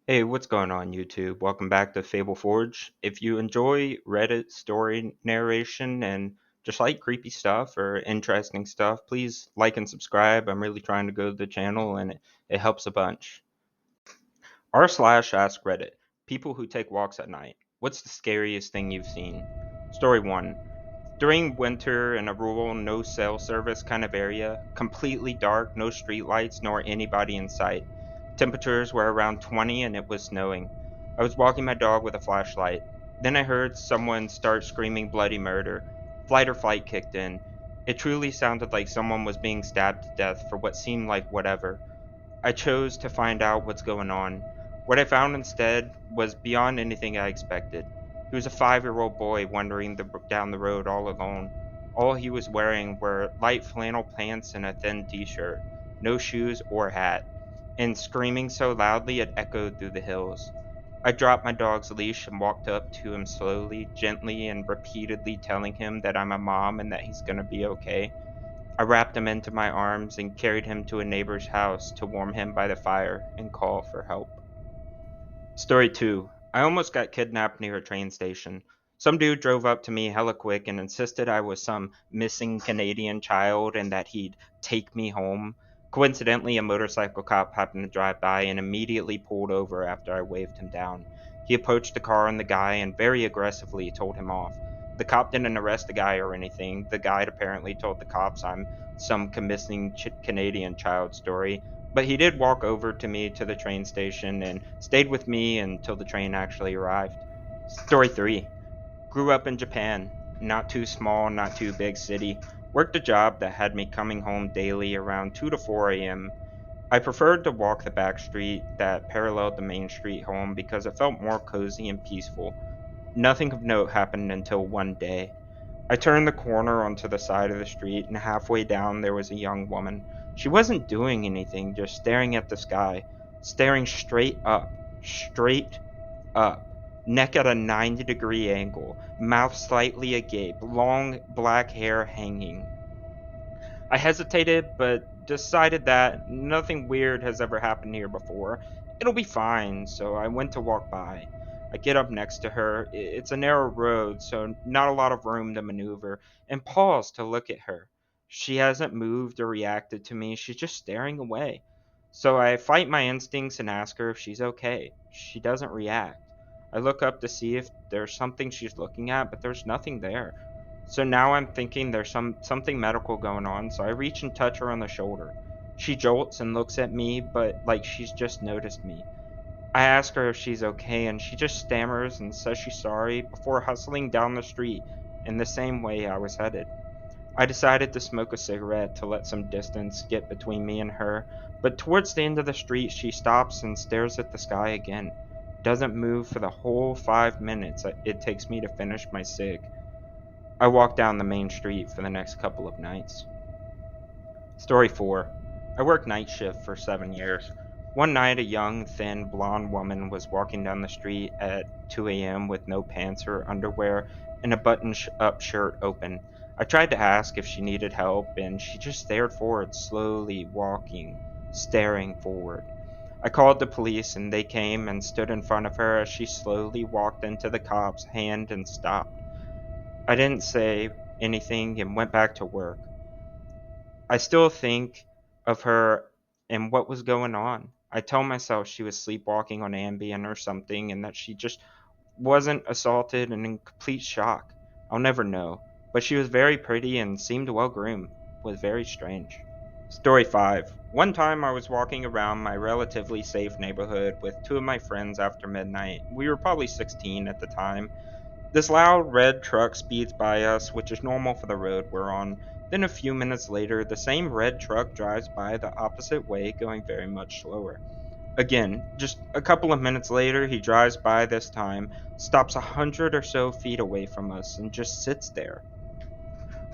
Hey, what's going on, YouTube? Welcome back to Fable Forge. If you enjoy Reddit story narration and just like creepy stuff or interesting stuff, please like and subscribe. I'm really trying to grow the channel and it helps a bunch. R slash ask Reddit. People who take walks at night. What's the scariest thing you've seen? Story 1. During winter in a rural, no cell service kind of area, completely dark, no streetlights, nor anybody in sight. Temperatures were around 20 and it was snowing. I was walking my dog with a flashlight. Then I heard someone start screaming bloody murder. Flight or fight kicked in. It truly sounded like someone was being stabbed to death for what seemed like whatever. I chose to find out what's going on. What I found instead was beyond anything I expected. He was a 5-year-old boy wandering down the road all alone. All he was wearing were light flannel pants and a thin t-shirt, no shoes or hat, and screaming so loudly it echoed through the hills. I dropped my dog's leash and walked up to him slowly, gently, and repeatedly telling him that I'm a mom and that he's gonna be okay. I wrapped him into my arms and carried him to a neighbor's house to warm him by the fire and call for help. Story 2. I almost got kidnapped near a train station. Some dude drove up to me hella quick and insisted I was some missing Canadian child and that he'd take me home. Coincidentally, a motorcycle cop happened to drive by and immediately pulled over after I waved him down. He approached the car and the guy and very aggressively told him off. The cop didn't arrest the guy or anything. The guide apparently told the cops I'm some missing Canadian child story, but he did walk over to me to the train station and stayed with me until the train actually arrived. Story 3. Grew up in Japan. Not too small, not too big city. Worked a job that had me coming home daily around 2 to 4 a.m. I preferred to walk the back street that paralleled the main street home because it felt more cozy and peaceful. Nothing of note happened until one day. I turned the corner onto the side of the street, and halfway down there was a young woman. She wasn't doing anything, just staring at the sky, staring straight up, neck at a 90-degree angle, mouth slightly agape, long black hair hanging. I hesitated, but decided that nothing weird has ever happened here before. It'll be fine, so I went to walk by. I get up next to her. It's a narrow road, so not a lot of room to maneuver, and pause to look at her. She hasn't moved or reacted to me, she's just staring away. So I fight my instincts and ask her if she's okay. She doesn't react. I look up to see if there's something she's looking at, but there's nothing there. So now I'm thinking there's something medical going on, so I reach and touch her on the shoulder. She jolts and looks at me, but like she's just noticed me. I ask her if she's okay, and she just stammers and says she's sorry before hustling down the street in the same way I was headed. I decided to smoke a cigarette to let some distance get between me and her, but towards the end of the street she stops and stares at the sky again. Doesn't move for the whole 5 minutes it takes me to finish my cig. I walked down the main street for the next couple of nights. Story 4. I worked night shift for 7 years. One night, a young, thin, blonde woman was walking down the street at 2 a.m. with no pants or underwear and a button up shirt open. I tried to ask if she needed help, and she just stared forward, slowly walking, staring forward. I called the police, and they came and stood in front of her as she slowly walked into the cop's hand and stopped. I didn't say anything and went back to work. I still think of her and what was going on. I tell myself she was sleepwalking on Ambien or something and that she just wasn't assaulted and in complete shock. I'll never know. But she was very pretty and seemed well groomed. Was very strange. Story 5. One time I was walking around my relatively safe neighborhood with two of my friends after midnight. We were probably 16 at the time. This loud red truck speeds by us, which is normal for the road we're on. Then a few minutes later, the same red truck drives by the opposite way, going very much slower. Again, just a couple of minutes later, he drives by this time, stops 100 or so feet away from us, and just sits there.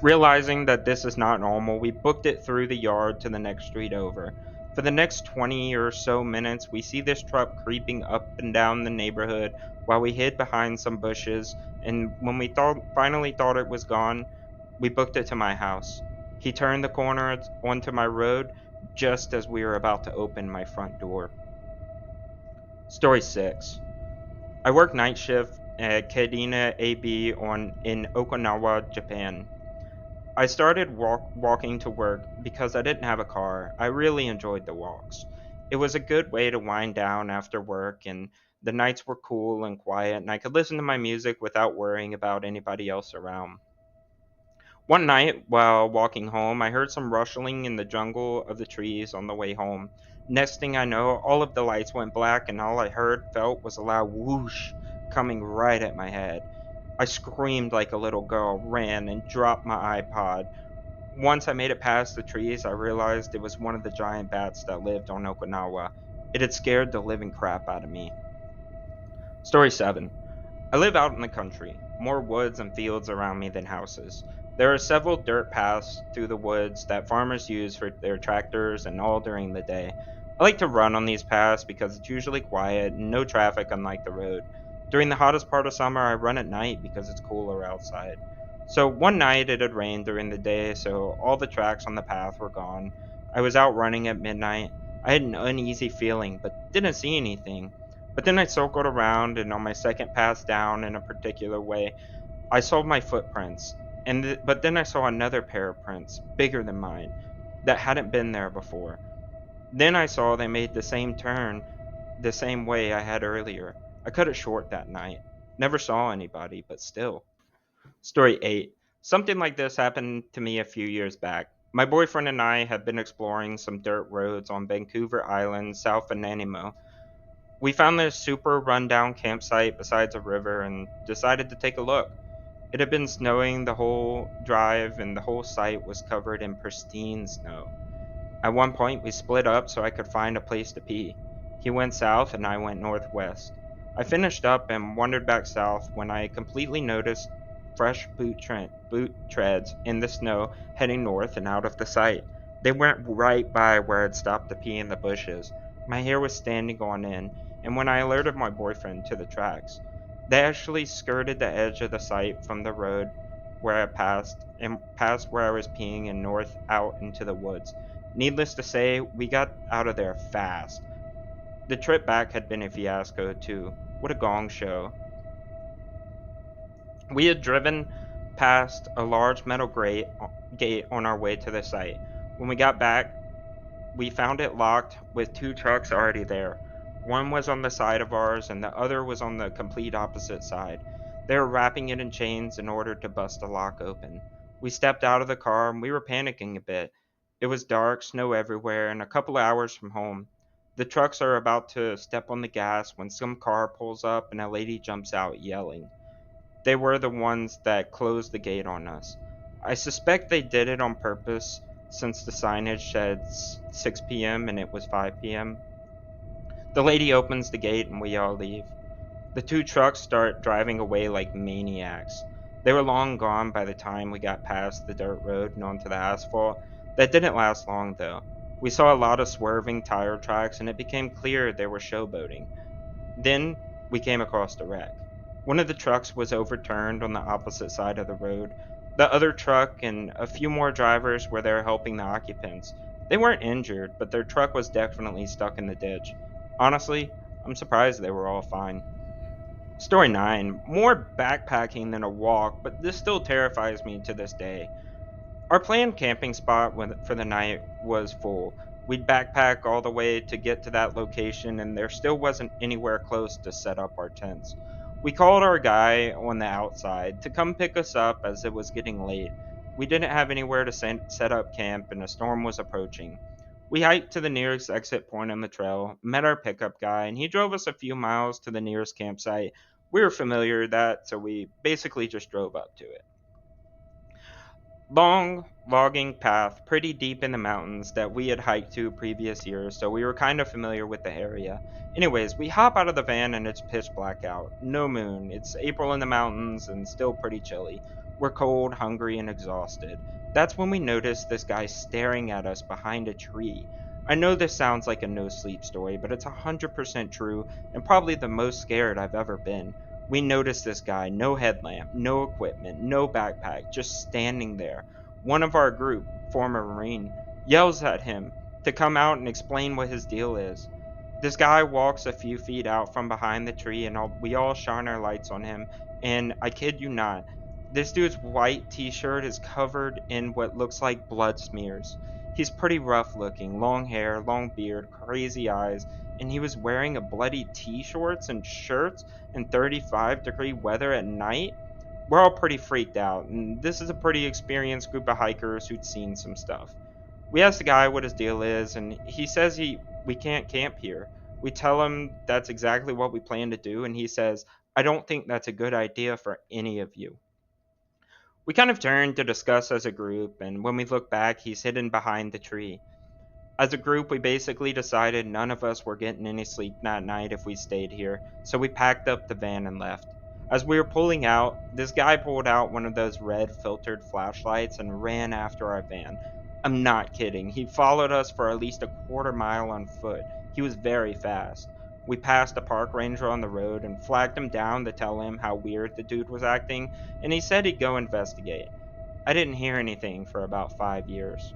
Realizing that this is not normal, we booked it through the yard to the next street over. For the next 20 or so minutes, we see this truck creeping up and down the neighborhood while we hid behind some bushes, and when we finally thought it was gone, we booked it to my house. He turned the corner onto my road just as we were about to open my front door. Story 6. I work night shift at Kadena AB in Okinawa, Japan. I started walking to work because I didn't have a car. I really enjoyed the walks. It was a good way to wind down after work, and the nights were cool and quiet, and I could listen to my music without worrying about anybody else around. One night, while walking home, I heard some rustling in the jungle of the trees on the way home. Next thing I know, all of the lights went black, and all I felt was a loud whoosh coming right at my head. I screamed like a little girl, ran, and dropped my iPod. Once I made it past the trees, I realized it was one of the giant bats that lived on Okinawa. It had scared the living crap out of me. Story 7. I live out in the country, more woods and fields around me than houses. There are several dirt paths through the woods that farmers use for their tractors and all during the day. I like to run on these paths because it's usually quiet and no traffic unlike the road. During the hottest part of summer, I run at night because it's cooler outside. So one night it had rained during the day, so all the tracks on the path were gone. I was out running at midnight. I had an uneasy feeling, but didn't see anything. But then I circled around, and on my second pass down in a particular way, I saw my footprints. But then I saw another pair of prints, bigger than mine, that hadn't been there before. Then I saw they made the same turn the same way I had earlier. I cut it short that night. Never saw anybody, but still. Story 8. Something like this happened to me a few years back. My boyfriend and I had been exploring some dirt roads on Vancouver Island, south of Nanaimo. We found this super rundown campsite beside a river and decided to take a look. It had been snowing the whole drive, and the whole site was covered in pristine snow. At one point, we split up so I could find a place to pee. He went south and I went northwest. I finished up and wandered back south when I completely noticed fresh boot treads in the snow heading north and out of the site. They went right by where I'd stopped to pee in the bushes. My hair was standing on end, and when I alerted my boyfriend to the tracks, they actually skirted the edge of the site from the road where I passed and past where I was peeing and north out into the woods. Needless to say, we got out of there fast. The trip back had been a fiasco, too. What a gong show. We had driven past a large metal gate on our way to the site. When we got back, we found it locked with two trucks already there. One was on the side of ours, and the other was on the complete opposite side. They were wrapping it in chains in order to bust the lock open. We stepped out of the car and we were panicking a bit. It was dark, snow everywhere, and a couple of hours from home. The trucks are about to step on the gas when some car pulls up and a lady jumps out yelling. They were the ones that closed the gate on us. I suspect they did it on purpose since the signage said 6 p.m. and it was 5 p.m. The lady opens the gate and we all leave. The two trucks start driving away like maniacs. They were long gone by the time we got past the dirt road and onto the asphalt. That didn't last long though. We saw a lot of swerving tire tracks and it became clear they were showboating. Then we came across a wreck. One of the trucks was overturned on the opposite side of the road. The other truck and a few more drivers were there helping the occupants. They weren't injured, but their truck was definitely stuck in the ditch. Honestly, I'm surprised they were all fine. Story 9. More backpacking than a walk, but this still terrifies me to this day. Our planned camping spot for the night was full. We'd backpack all the way to get to that location, and there still wasn't anywhere close to set up our tents. We called our guy on the outside to come pick us up as it was getting late. We didn't have anywhere to set up camp, and a storm was approaching. We hiked to the nearest exit point on the trail, met our pickup guy, and he drove us a few miles to the nearest campsite. We were familiar with that, so we basically just drove up to it. Long logging path pretty deep in the mountains that we had hiked to previous years, so we were kind of familiar with the area. Anyways, we hop out of the van and it's pitch black out. No moon. It's April in the mountains and still pretty chilly. We're cold, hungry, and exhausted. That's when we notice this guy staring at us behind a tree. I know this sounds like a no sleep story, but it's 100% true and probably the most scared I've ever been. We notice this guy, no headlamp, no equipment, no backpack, just standing there. One of our group, former Marine, yells at him to come out and explain what his deal is. This guy walks a few feet out from behind the tree, and we all shine our lights on him. And I kid you not, this dude's white t shirt is covered in what looks like blood smears. He's pretty rough looking, long hair, long beard, crazy eyes, and he was wearing a bloody t shorts and shirts in 35-degree weather at night. We're all pretty freaked out, and this is a pretty experienced group of hikers who'd seen some stuff. We ask the guy what his deal is, and he says we can't camp here. We tell him that's exactly what we plan to do, and he says, I don't think that's a good idea for any of you. We kind of turn to discuss as a group, and when we look back, he's hidden behind the tree. As a group, we basically decided none of us were getting any sleep that night if we stayed here, so we packed up the van and left. As we were pulling out, this guy pulled out one of those red filtered flashlights and ran after our van. I'm not kidding. He followed us for at least a quarter mile on foot. He was very fast. We passed a park ranger on the road and flagged him down to tell him how weird the dude was acting, and he said he'd go investigate. I didn't hear anything for about 5 years.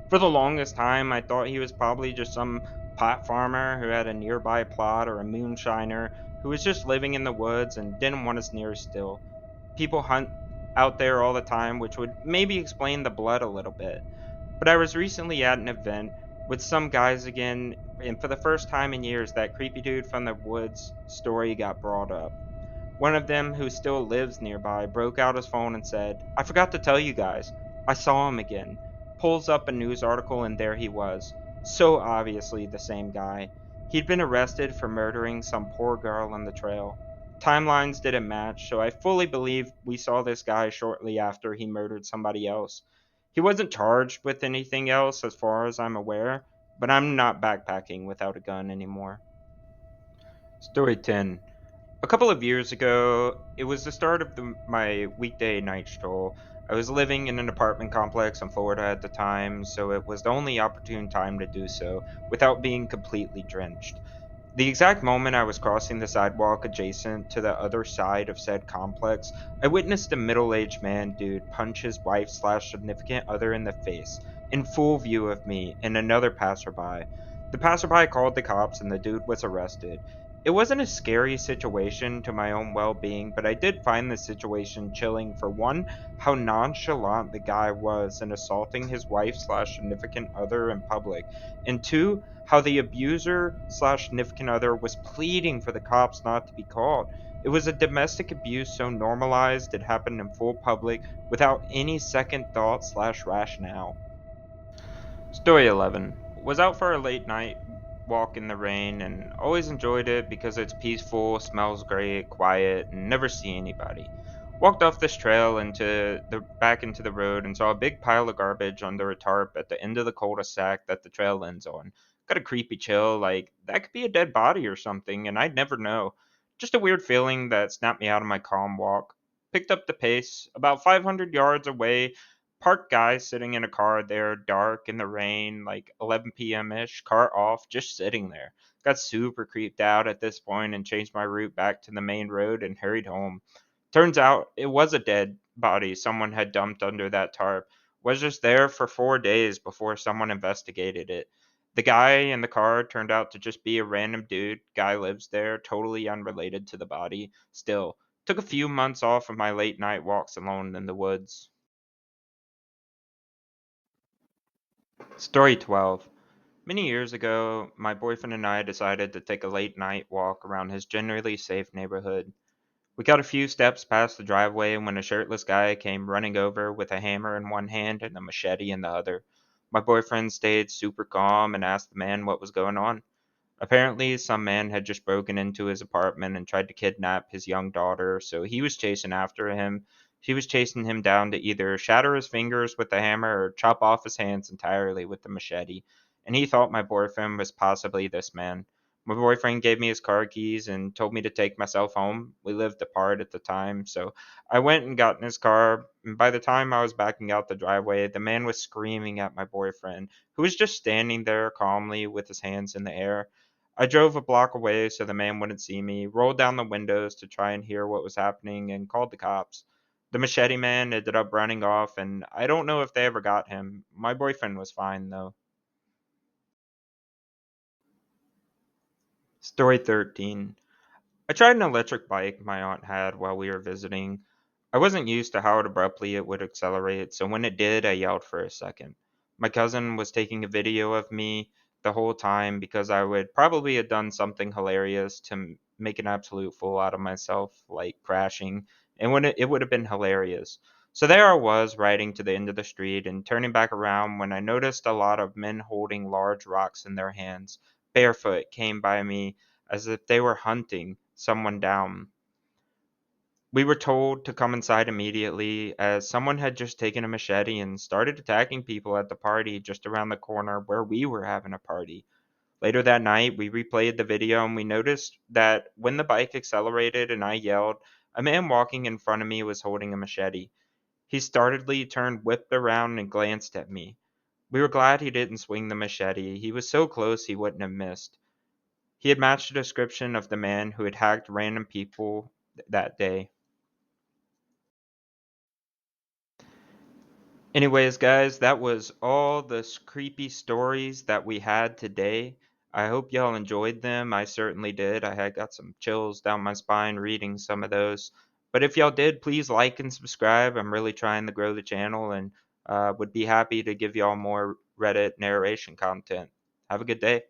For the longest time, I thought he was probably just some pot farmer who had a nearby plot or a moonshiner who was just living in the woods and didn't want us near still. People hunt out there all the time, which would maybe explain the blood a little bit. But I was recently at an event with some guys again, and for the first time in years, that creepy dude from the woods story got brought up. One of them, who still lives nearby, broke out his phone and said, I forgot to tell you guys. I saw him again. Pulls up a news article, and there he was. So obviously the same guy. He'd been arrested for murdering some poor girl on the trail. Timelines didn't match, so I fully believe we saw this guy shortly after he murdered somebody else. He wasn't charged with anything else as far as I'm aware, but I'm not backpacking without a gun anymore. Story 10. A couple of years ago, it was the start of my weekday night stroll. I was living in an apartment complex in Florida at the time, so it was the only opportune time to do so without being completely drenched. The exact moment I was crossing the sidewalk adjacent to the other side of said complex, I witnessed a middle aged man dude punch his wife slash significant other in the face, in full view of me and another passerby. The passerby called the cops and the dude was arrested. It wasn't a scary situation to my own well being, but I did find the situation chilling for one, how nonchalant the guy was in assaulting his wife slash significant other in public, and two, how the abuser slash significant other was pleading for the cops not to be called. It was a domestic abuse so normalized it happened in full public without any second thought slash rationale. Story 11. Was out for a late night walk in the rain and always enjoyed it because it's peaceful, smells great, quiet, and never see anybody. Walked off this trail into the back into the road and saw a big pile of garbage under a tarp at the end of the cul-de-sac that the trail ends on. Got a creepy chill, like that could be a dead body or something, and I'd never know. Just a weird feeling that snapped me out of my calm walk. Picked up the pace. About 500 yards away, parked guy sitting in a car there, dark in the rain, like 11 p.m. ish, car off, just sitting there. Got super creeped out at this point and changed my route back to the main road and hurried home. Turns out it was a dead body someone had dumped under that tarp. Was just there for 4 days before someone investigated it. The guy in the car turned out to just be a random dude. Guy lives there, totally unrelated to the body. Still, took a few months off of my late night walks alone in the woods. Story 12. Many years ago, my boyfriend and I decided to take a late night walk around his generally safe neighborhood. We got a few steps past the driveway when a shirtless guy came running over with a hammer in one hand and a machete in the other. My boyfriend stayed super calm and asked the man what was going on. Apparently, some man had just broken into his apartment and tried to kidnap his young daughter, so he was chasing after him. He was chasing him down to either shatter his fingers with the hammer or chop off his hands entirely with the machete. And he thought my boyfriend was possibly this man. My boyfriend gave me his car keys and told me to take myself home. We lived apart at the time, so I went and got in his car. And by the time I was backing out the driveway, the man was screaming at my boyfriend, who was just standing there calmly with his hands in the air. I drove a block away so the man wouldn't see me, rolled down the windows to try and hear what was happening, and called the cops. The machete man ended up running off, and I don't know if they ever got him. My boyfriend was fine, though. Story 13. I tried an electric bike my aunt had while we were visiting. I wasn't used to how abruptly it would accelerate, so when it did, I yelled for a second. My cousin was taking a video of me the whole time because I would probably have done something hilarious to make an absolute fool out of myself, like crashing, and it would have been hilarious. So there I was, riding to the end of the street and turning back around when I noticed a lot of men holding large rocks in their hands, barefoot, came by me as if they were hunting someone down. We were told to come inside immediately as someone had just taken a machete and started attacking people at the party just around the corner where we were having a party. Later that night, we replayed the video and we noticed that when the bike accelerated and I yelled, a man walking in front of me was holding a machete. He startlingly turned, whipped around, and glanced at me. We were glad he didn't swing the machete. He was so close he wouldn't have missed. He had matched the description of the man who had hacked random people that day. Anyways, guys, that was all the creepy stories that we had today. I hope y'all enjoyed them. I certainly did. I had got some chills down my spine reading some of those. But if y'all did, please like and subscribe. I'm really trying to grow the channel and would be happy to give y'all more Reddit narration content. Have a good day.